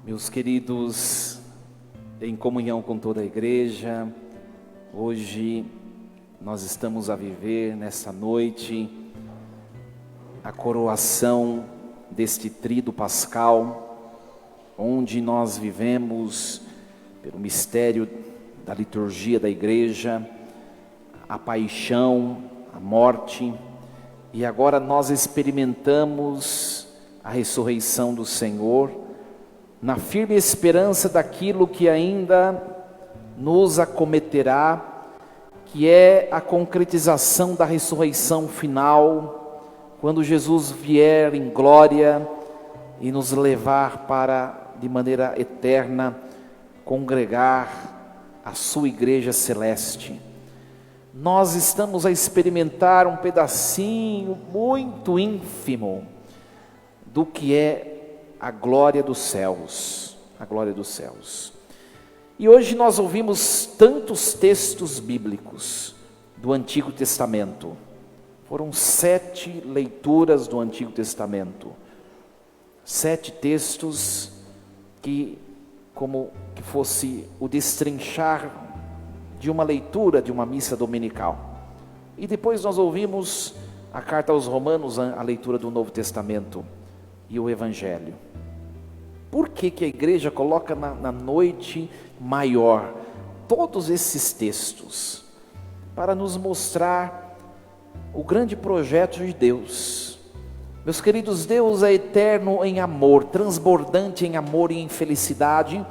Meus queridos, em comunhão com toda a igreja, hoje nós estamos a viver nessa noite a coroação deste tríduo pascal, onde nós vivemos pelo mistério da liturgia da igreja, a paixão, a morte, e agora nós experimentamos a ressurreição do Senhor, na firme esperança daquilo que ainda nos acometerá, que é a concretização da ressurreição final, quando Jesus vier em glória e nos levar para, de maneira eterna, congregar a sua igreja celeste. Nós estamos a experimentar um pedacinho muito ínfimo do que é a glória dos céus, a glória dos céus. E hoje nós ouvimos tantos textos bíblicos do Antigo Testamento. Foram 7 leituras do Antigo Testamento. 7 textos que, como que fosse o destrinchar de uma leitura de uma missa dominical. E depois nós ouvimos a carta aos Romanos, a leitura do Novo Testamento e o Evangelho. Por que a igreja coloca na noite maior todos esses textos? Para nos mostrar o grande projeto de Deus. Meus queridos, Deus é eterno em amor, transbordante em amor e em felicidade.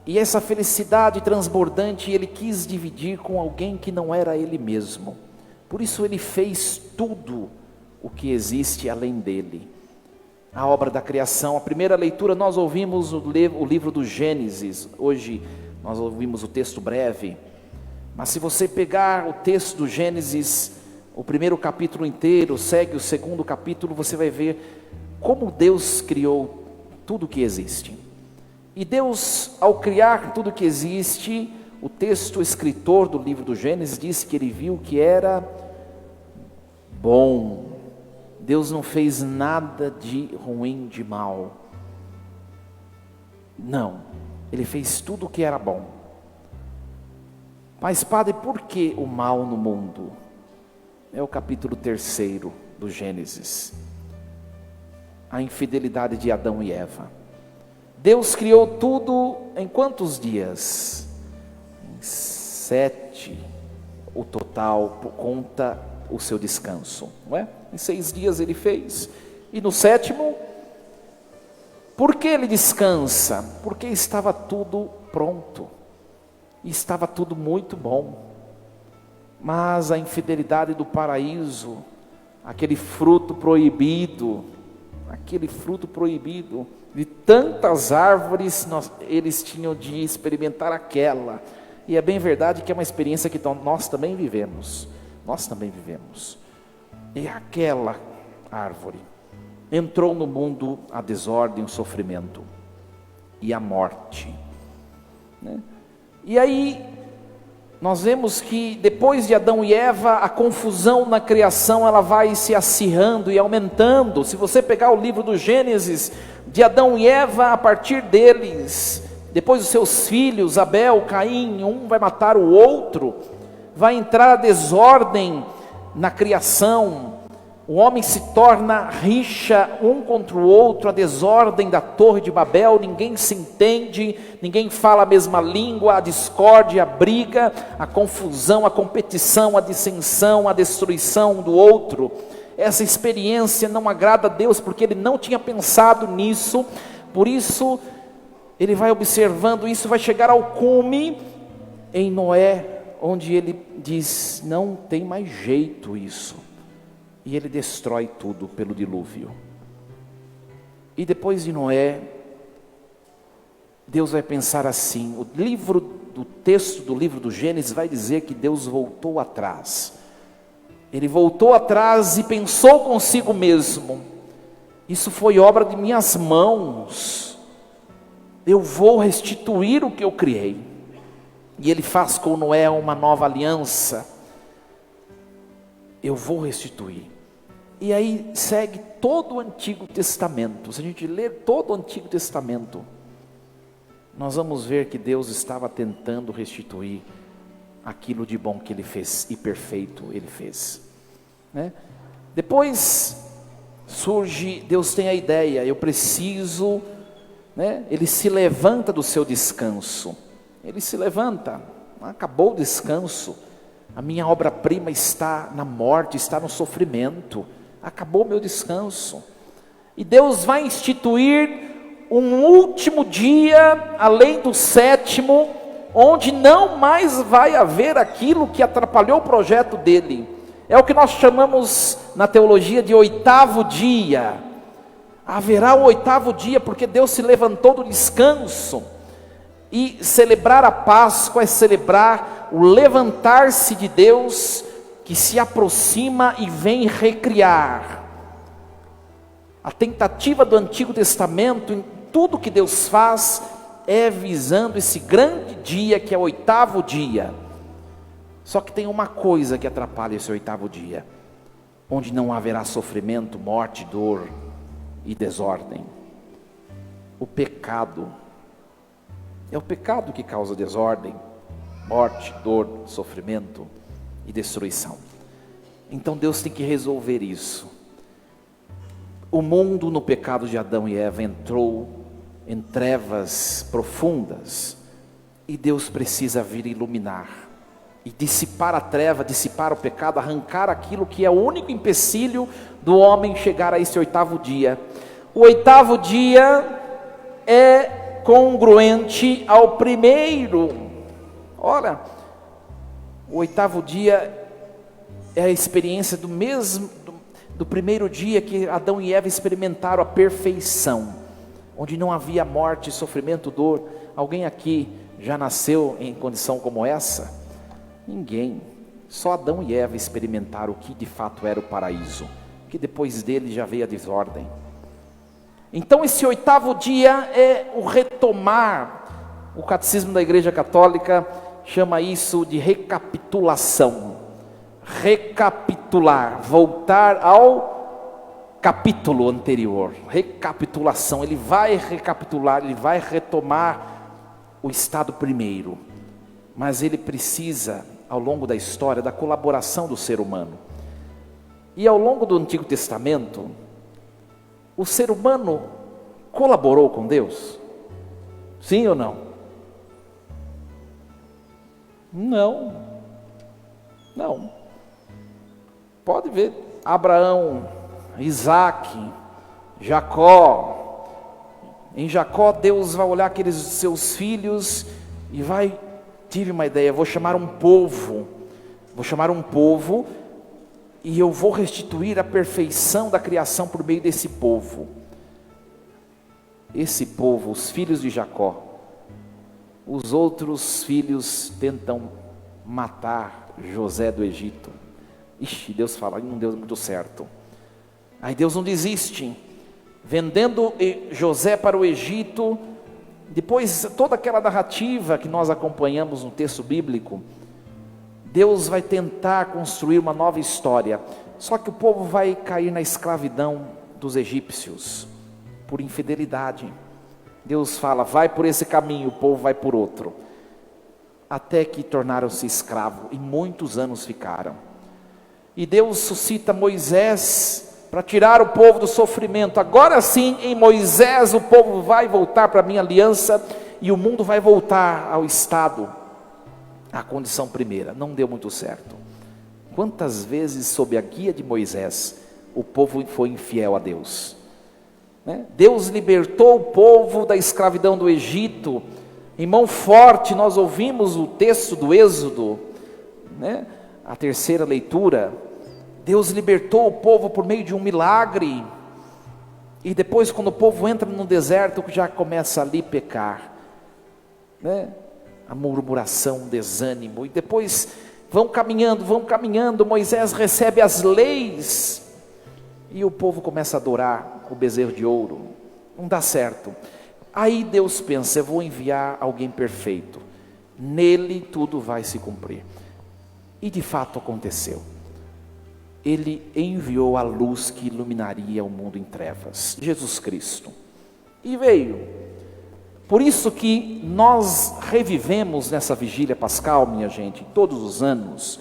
E essa felicidade transbordante Ele quis dividir com alguém que não era Ele mesmo. Por isso Ele fez tudo o que existe além dEle. A obra da criação, a primeira leitura nós ouvimos o livro do Gênesis. Hoje nós ouvimos o texto breve. Mas se você pegar o texto do Gênesis, o primeiro capítulo inteiro, segue o segundo capítulo, você vai ver como Deus criou tudo que existe. E Deus, ao criar tudo que existe, o texto escritor do livro do Gênesis diz que ele viu que era bom. Deus não fez nada de ruim, de mal. Não, Ele fez tudo o que era bom. Mas Padre, por que o mal no mundo? É o capítulo 3 do Gênesis. A infidelidade de Adão e Eva. Deus criou tudo em quantos dias? Em 7, o total, por conta o seu descanso, não é? Em 6 dias ele fez, e no 7º, por que ele descansa? Porque estava tudo pronto, e estava tudo muito bom. Mas a infidelidade do paraíso, aquele fruto proibido, de tantas árvores, eles tinham de experimentar aquela, e é bem verdade que é uma experiência que nós também vivemos. E aquela árvore entrou no mundo a desordem, o sofrimento e a morte, né? E aí nós vemos que depois de Adão e Eva, a confusão na criação ela vai se acirrando e aumentando. Se você pegar o livro do Gênesis, de Adão e Eva, a partir deles, depois os seus filhos, Abel, Caim, um vai matar o outro, vai entrar a desordem na criação, o homem se torna rixa um contra o outro, a desordem da Torre de Babel, ninguém se entende, ninguém fala a mesma língua, a discórdia, a briga, a confusão, a competição, a dissensão, a destruição um do outro. Essa experiência não agrada a Deus, porque Ele não tinha pensado nisso, por isso Ele vai observando isso, vai chegar ao cume em Noé, onde Ele diz, não tem mais jeito isso, e Ele destrói tudo pelo dilúvio. E depois de Noé, Deus vai pensar assim, o texto do livro do Gênesis vai dizer que Deus voltou atrás. Ele voltou atrás e pensou consigo mesmo, isso foi obra de minhas mãos, eu vou restituir o que eu criei. E Ele faz com Noé uma nova aliança. Eu vou restituir. E aí segue todo o Antigo Testamento. Se a gente ler todo o Antigo Testamento, nós vamos ver que Deus estava tentando restituir aquilo de bom que Ele fez, e perfeito Ele fez, né? Depois surge, Deus tem a ideia, eu preciso, né? Ele se levanta do seu descanso, ele se levanta, acabou o descanso, a minha obra-prima está na morte, está no sofrimento, acabou o meu descanso, e Deus vai instituir um último dia, além do sétimo, onde não mais vai haver aquilo que atrapalhou o projeto dele. É o que nós chamamos na teologia de oitavo dia. Haverá o oitavo dia, porque Deus se levantou do descanso. E celebrar a Páscoa é celebrar o levantar-se de Deus, que se aproxima e vem recriar. A tentativa do Antigo Testamento, em tudo que Deus faz, é visando esse grande dia que é o oitavo dia. Só que tem uma coisa que atrapalha esse oitavo dia, onde não haverá sofrimento, morte, dor e desordem. O pecado. É o pecado que causa desordem, morte, dor, sofrimento e destruição. Então Deus tem que resolver isso. O mundo, no pecado de Adão e Eva, entrou em trevas profundas, e Deus precisa vir iluminar e dissipar a treva, dissipar o pecado, arrancar aquilo que é o único empecilho do homem chegar a esse oitavo dia. O oitavo dia é congruente ao primeiro. Olha, o oitavo dia é a experiência do primeiro dia que Adão e Eva experimentaram a perfeição, onde não havia morte, sofrimento, dor. Alguém aqui já nasceu em condição como essa? Ninguém. Só Adão e Eva experimentaram o que de fato era o paraíso, que depois dele já veio a desordem. Então esse oitavo dia é o retomar. O catecismo da Igreja Católica chama isso de recapitulação. Recapitular, voltar ao capítulo anterior, recapitulação. Ele vai recapitular, ele vai retomar o estado primeiro, mas ele precisa, ao longo da história, da colaboração do ser humano. E ao longo do Antigo Testamento, o ser humano colaborou com Deus? Sim ou não? Não. Pode ver, Abraão, Isaac, Jacó. Em Jacó, Deus vai olhar aqueles seus filhos e tive uma ideia, vou chamar um povo, e eu vou restituir a perfeição da criação por meio desse povo. Esse povo, os filhos de Jacó. Os outros filhos tentam matar José do Egito. Deus fala, não deu muito certo. Aí Deus não desiste, vendendo José para o Egito. Depois toda aquela narrativa que nós acompanhamos no texto bíblico, Deus vai tentar construir uma nova história. Só que o povo vai cair na escravidão dos egípcios, por infidelidade. Deus fala, vai por esse caminho, o povo vai por outro, até que tornaram-se escravos, e muitos anos ficaram. E Deus suscita Moisés para tirar o povo do sofrimento. Agora sim, em Moisés, o povo vai voltar para a minha aliança, e o mundo vai voltar ao estado, à condição primeira. Não deu muito certo. Quantas vezes, sob a guia de Moisés, o povo foi infiel a Deus, né? Deus libertou o povo da escravidão do Egito, em mão forte. Nós ouvimos o texto do Êxodo, né? A terceira leitura. Deus libertou o povo por meio de um milagre, e depois, quando o povo entra no deserto, já começa ali a pecar, né? A murmuração, o desânimo, e depois vão caminhando, Moisés recebe as leis, e o povo começa a adorar o bezerro de ouro. Não dá certo. Aí Deus pensa, eu vou enviar alguém perfeito, nele tudo vai se cumprir. E de fato aconteceu. Ele enviou a luz que iluminaria o mundo em trevas, Jesus Cristo. E veio. Por isso que nós revivemos nessa vigília pascal, minha gente, todos os anos,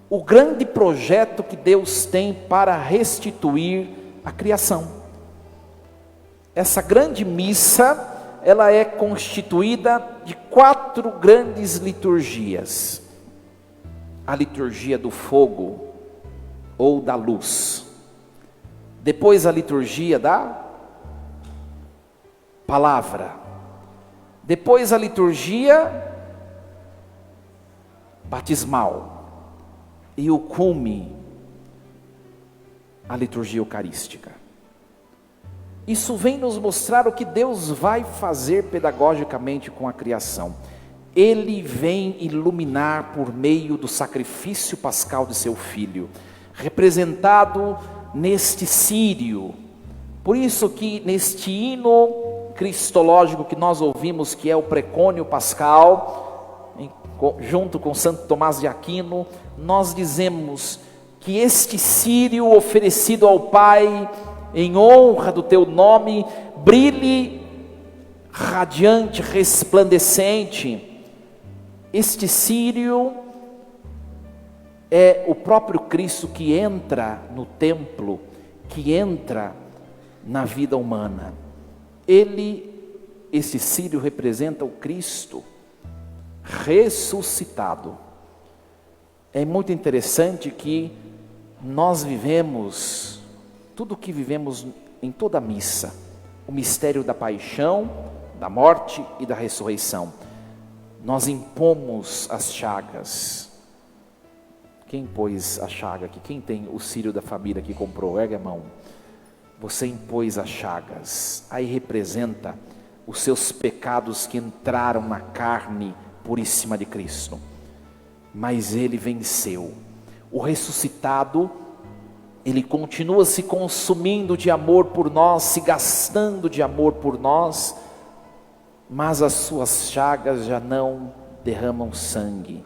o grande projeto que Deus tem para restituir a criação. Essa grande missa, ela é constituída de 4 grandes liturgias. A liturgia do fogo ou da luz. Depois a liturgia da palavra. Depois a liturgia batismal. E o cume, a liturgia eucarística. Isso vem nos mostrar o que Deus vai fazer pedagogicamente com a criação. Ele vem iluminar por meio do sacrifício pascal de seu Filho, representado neste círio. Por isso que neste hino cristológico que nós ouvimos, que é o precônio pascal, junto com Santo Tomás de Aquino, nós dizemos que este círio oferecido ao Pai, em honra do teu nome, brilhe radiante, resplandecente. Este círio é o próprio Cristo que entra no templo, que entra na vida humana. Esse círio representa o Cristo ressuscitado. É muito interessante que nós vivemos, tudo o que vivemos em toda a missa, o mistério da paixão, da morte e da ressurreição. Nós impomos as chagas. Quem pôs a chaga aqui? Quem tem o círio da família que comprou? Ergue a mão. Você impôs as chagas. Aí representa os seus pecados que entraram na carne puríssima de Cristo. Mas Ele venceu. O ressuscitado, Ele continua se consumindo de amor por nós, se gastando de amor por nós, mas as suas chagas já não derramam sangue,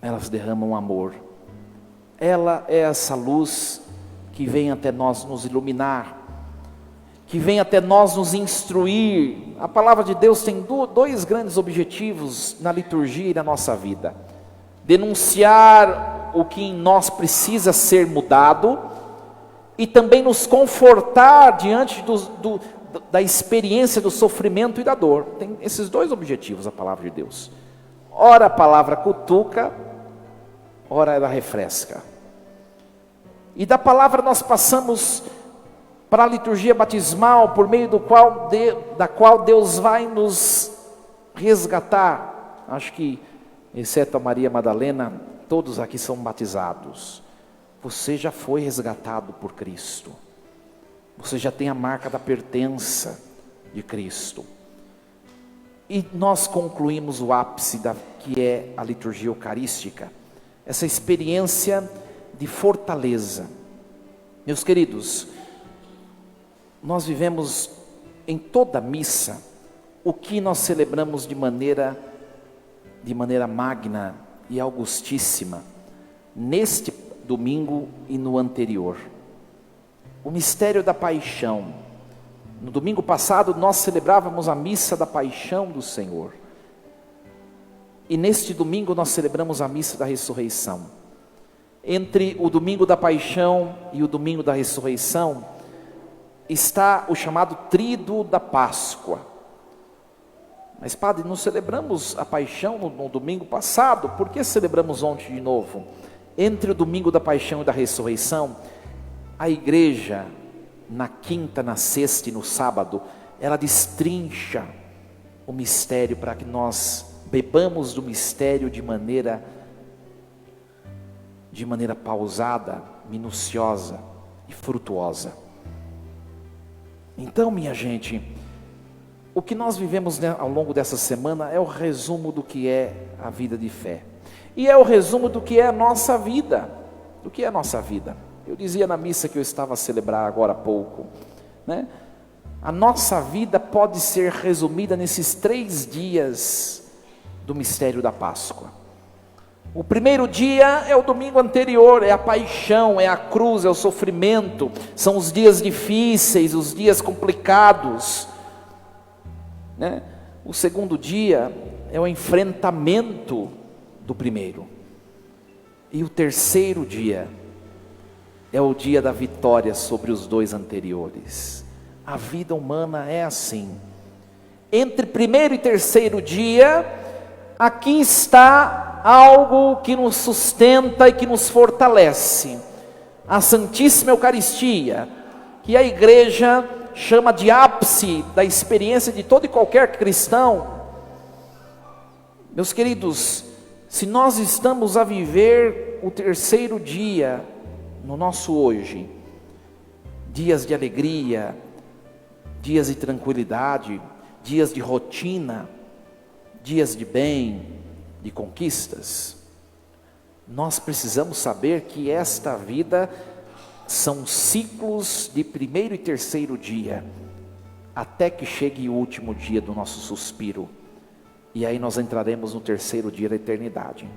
elas derramam amor. Ela é essa luz que vem até nós nos iluminar, que vem até nós nos instruir. A palavra de Deus tem 2 grandes objetivos na liturgia e na nossa vida: denunciar o que em nós precisa ser mudado, e também nos confortar diante da experiência do sofrimento e da dor. Tem esses 2 objetivos a palavra de Deus. Ora a palavra cutuca, ora ela refresca. E da palavra nós passamos para a liturgia batismal, por meio da qual Deus vai nos resgatar. Acho que, exceto a Maria Madalena, todos aqui são batizados. Você já foi resgatado por Cristo. Você já tem a marca da pertença de Cristo. E nós concluímos o ápice que é a liturgia eucarística, essa experiência de fortaleza. Meus queridos, nós vivemos em toda a missa o que nós celebramos de maneira magna e augustíssima, neste domingo e no anterior. O mistério da paixão. No domingo passado nós celebrávamos a missa da paixão do Senhor. E neste domingo nós celebramos a missa da ressurreição. Entre o domingo da paixão e o domingo da ressurreição está o chamado tríduo da Páscoa. Mas padre, não celebramos a paixão no domingo passado, por que celebramos ontem de novo? Entre o domingo da paixão e da ressurreição, a igreja, na quinta, na sexta e no sábado, ela destrincha o mistério para que nós bebamos do mistério de maneira pausada, minuciosa e frutuosa. Então, minha gente, o que nós vivemos ao longo dessa semana é o resumo do que é a vida de fé. E é o resumo do que é a nossa vida. Do que é a nossa vida. Eu dizia na missa que eu estava a celebrar agora há pouco, né? A nossa vida pode ser resumida nesses 3 dias do mistério da Páscoa. O primeiro dia é o domingo anterior, é a paixão, é a cruz, é o sofrimento, são os dias difíceis, os dias complicados. né? O segundo dia é o enfrentamento do primeiro. E o terceiro dia é o dia da vitória sobre os dois anteriores. A vida humana é assim. Entre primeiro e terceiro dia, aqui está algo que nos sustenta e que nos fortalece. A Santíssima Eucaristia, que a igreja chama de ápice da experiência de todo e qualquer cristão. Meus queridos, se nós estamos a viver o terceiro dia no nosso hoje, dias de alegria, dias de tranquilidade, dias de rotina, dias de bem, de conquistas, nós precisamos saber que esta vida são ciclos de primeiro e terceiro dia, até que chegue o último dia do nosso suspiro, e aí nós entraremos no terceiro dia da eternidade.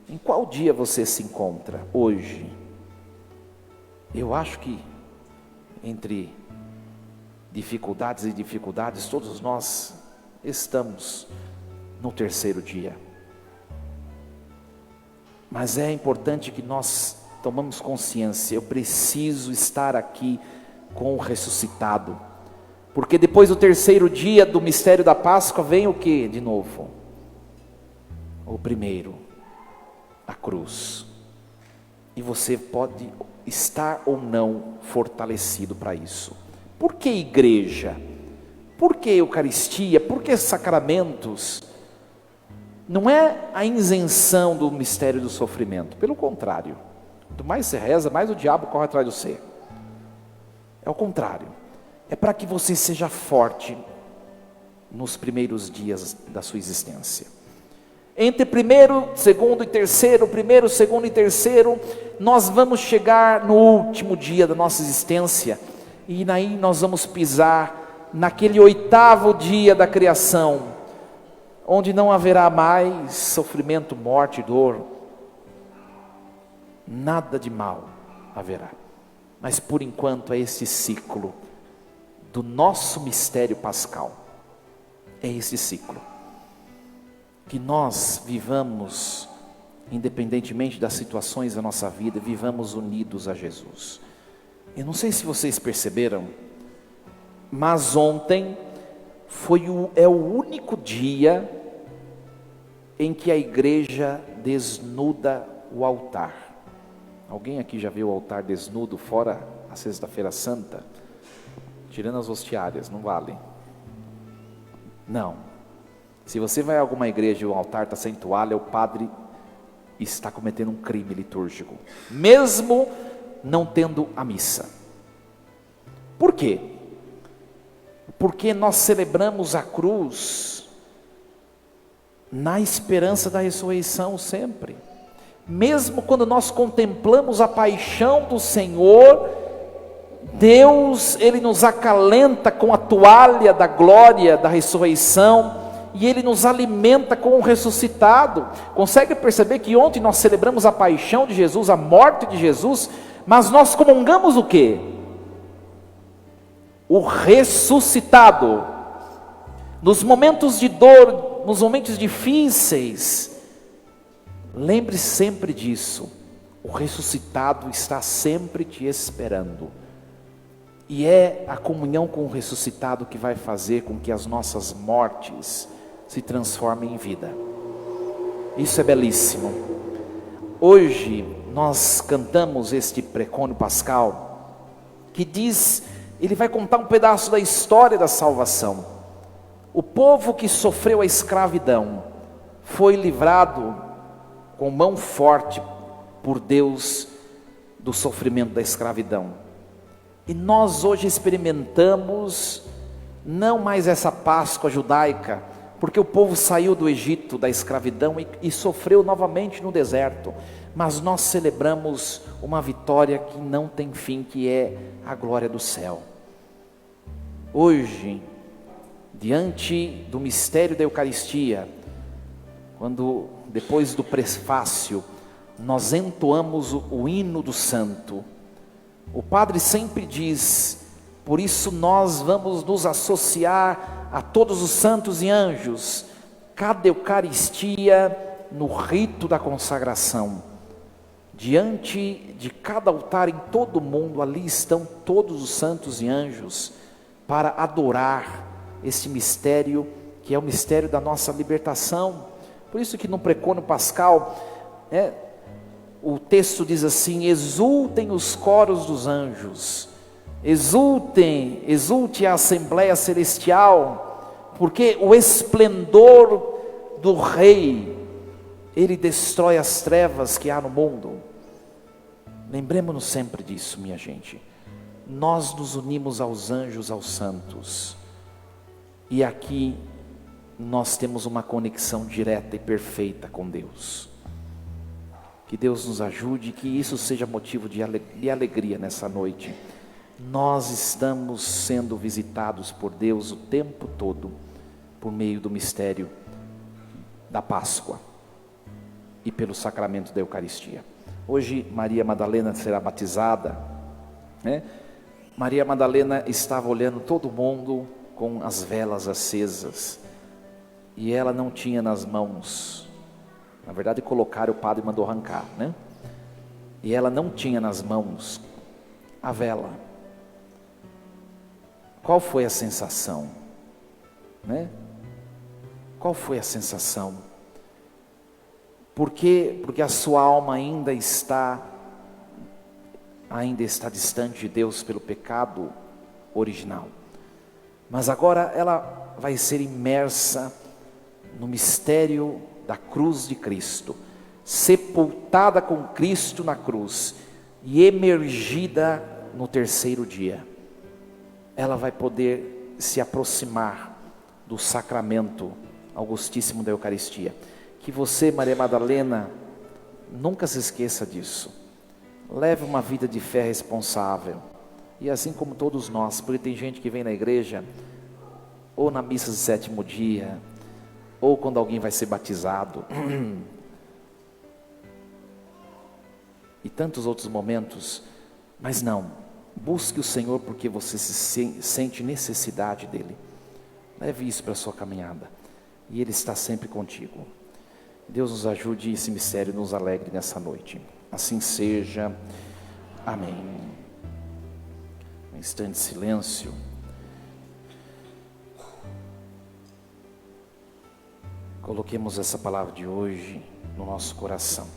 Em qual dia você se encontra hoje? Eu acho que entre dificuldades e dificuldades, todos nós estamos no terceiro dia. Mas é importante que nós tomamos consciência, eu preciso estar aqui com o ressuscitado, porque depois do terceiro dia do mistério da Páscoa vem o que de novo? O primeiro, a cruz. E você pode estar ou não fortalecido para isso. Por que igreja? Por que Eucaristia? Por que sacramentos? Não é a isenção do mistério do sofrimento, pelo contrário. Quanto mais você reza, mais o diabo corre atrás de você. É o contrário. É para que você seja forte nos primeiros dias da sua existência. Entre primeiro, segundo e terceiro, primeiro, segundo e terceiro, nós vamos chegar no último dia da nossa existência, e aí nós vamos pisar naquele oitavo dia da criação, onde não haverá mais sofrimento, morte, dor, nada de mal haverá. Mas por enquanto é esse ciclo do nosso mistério pascal, é esse ciclo, que nós vivamos, independentemente das situações da nossa vida, vivamos unidos a Jesus. Eu não sei se vocês perceberam, mas ontem é o único dia em que a igreja desnuda o altar. Alguém aqui já viu o altar desnudo fora a Sexta-feira Santa? Tirando as hostiárias, não vale. Não. Se você vai a alguma igreja e o altar está sem toalha, o padre está cometendo um crime litúrgico, mesmo não tendo a missa. Por quê? Porque nós celebramos a cruz na esperança da ressurreição sempre. Mesmo quando nós contemplamos a paixão do Senhor, Deus, Ele nos acalenta com a toalha da glória da ressurreição, e Ele nos alimenta com o ressuscitado. Consegue perceber que ontem nós celebramos a paixão de Jesus, a morte de Jesus, mas nós comungamos o quê? O ressuscitado. Nos momentos de dor, nos momentos difíceis, lembre sempre disso, o ressuscitado está sempre te esperando. E é a comunhão com o ressuscitado que vai fazer com que as nossas mortes se transformem em vida. Isso é belíssimo. Hoje nós cantamos este precônio pascal, que diz, ele vai contar um pedaço da história da salvação. O povo que sofreu a escravidão foi livrado com mão forte por Deus do sofrimento da escravidão. E nós hoje experimentamos não mais essa Páscoa judaica, porque o povo saiu do Egito, da escravidão, e sofreu novamente no deserto, mas nós celebramos uma vitória que não tem fim, que é a glória do céu. Hoje, diante do mistério da Eucaristia, quando depois do prefácio nós entoamos o hino do santo, o padre sempre diz Por isso nós vamos nos associar a todos os santos e anjos, cada Eucaristia no rito da consagração. Diante de cada altar em todo o mundo, ali estão todos os santos e anjos para adorar esse mistério, que é o mistério da nossa libertação. Por isso que no precônio pascal, o texto diz assim: exultem os coros dos anjos, exulte a Assembleia Celestial, porque o esplendor do Rei, Ele destrói as trevas que há no mundo. Lembremos-nos sempre disso, minha gente. Nós nos unimos aos anjos, aos santos, e aqui nós temos uma conexão direta e perfeita com Deus. Que Deus nos ajude, que isso seja motivo de alegria nessa noite. Nós estamos sendo visitados por Deus o tempo todo, por meio do mistério da Páscoa e pelo sacramento da Eucaristia. Hoje Maria Madalena será batizada, Maria Madalena estava olhando todo mundo com as velas acesas, e ela não tinha nas mãos. Na verdade colocaram, o padre mandou arrancar, E ela não tinha nas mãos a vela. Qual foi a sensação? Qual foi a sensação? Por quê? Porque a sua alma ainda está distante de Deus pelo pecado original. Mas agora ela vai ser imersa no mistério da cruz de Cristo, sepultada com Cristo na cruz e emergida no terceiro dia. Ela vai poder se aproximar do sacramento augustíssimo da Eucaristia. Que você, Maria Madalena, nunca se esqueça disso. Leve uma vida de fé responsável, e assim como todos nós, porque tem gente que vem na igreja ou na missa de sétimo dia, ou quando alguém vai ser batizado, e tantos outros momentos, mas não, busque o Senhor porque você sente necessidade dEle. Leve isso para a sua caminhada, e Ele está sempre contigo. Deus nos ajude e esse mistério nos alegre nessa noite. Assim seja. Amém. Um instante de silêncio. Coloquemos essa palavra de hoje no nosso coração.